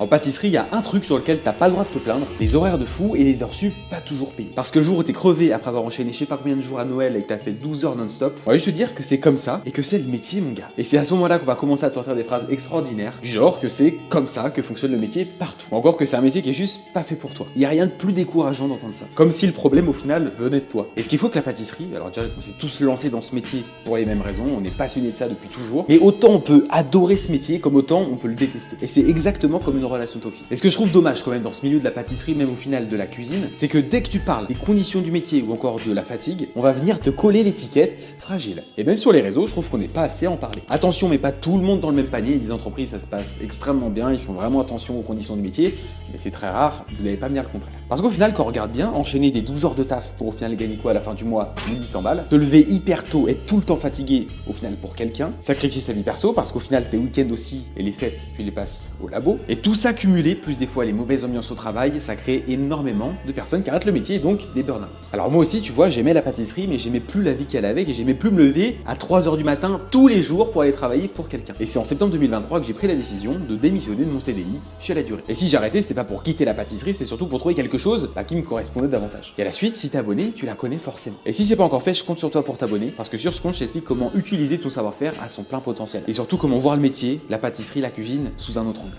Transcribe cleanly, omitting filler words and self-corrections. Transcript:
En pâtisserie, il y a un truc sur lequel t'as pas le droit de te plaindre, les horaires de fou et les heures sup pas toujours payées. Parce que le jour où t'es crevé après avoir enchaîné je sais pas combien de jours à Noël et que t'as fait 12 heures non-stop, on va juste te dire que c'est comme ça et que c'est le métier mon gars. Et c'est à ce moment-là qu'on va commencer à te sortir des phrases extraordinaires, du genre que c'est comme ça que fonctionne le métier partout. Ou encore que c'est un métier qui est juste pas fait pour toi. Il y a rien de plus décourageant d'entendre ça. Comme si le problème au final venait de toi. Et ce qu'il faut que la pâtisserie, alors déjà on s'est tous lancés dans ce métier pour les mêmes raisons, on est passionné de ça depuis toujours, mais autant on peut adorer ce métier comme autant on peut le détester. Et c'est exactement comme une relation toxique. Et ce que je trouve dommage quand même dans ce milieu de la pâtisserie, même au final de la cuisine, c'est que dès que tu parles des conditions du métier ou encore de la fatigue, on va venir te coller l'étiquette fragile. Et même sur les réseaux, je trouve qu'on n'est pas assez à en parler. Attention, mais pas tout le monde dans le même panier. Les entreprises, ça se passe extrêmement bien, ils font vraiment attention aux conditions du métier, mais c'est très rare, vous n'allez pas me dire le contraire. Parce qu'au final, quand on regarde bien, enchaîner des 12 heures de taf pour au final gagner quoi à la fin du mois, 1800 balles, te lever hyper tôt, être tout le temps fatigué au final pour quelqu'un, sacrifier sa vie perso parce qu'au final tes week-ends aussi et les fêtes, tu les passes au labo, et tout ça cumulé, plus des fois les mauvaises ambiances au travail, ça crée énormément de personnes qui arrêtent le métier et donc des burn-out. Alors moi aussi, tu vois, j'aimais la pâtisserie, mais j'aimais plus la vie qu'elle avait et j'aimais plus me lever à 3 heures du matin tous les jours pour aller travailler pour quelqu'un. Et c'est en septembre 2023 que j'ai pris la décision de démissionner de mon CDI chez La Durée. Et si j'arrêtais, c'était pas pour quitter la pâtisserie, c'est surtout pour trouver quelque chose qui me correspondait davantage. Et à la suite, si t'es abonné, tu la connais forcément. Et si c'est pas encore fait, je compte sur toi pour t'abonner, parce que sur ce compte, je t'explique comment utiliser ton savoir-faire à son plein potentiel. Et surtout comment voir le métier, la pâtisserie, la cuisine sous un autre angle.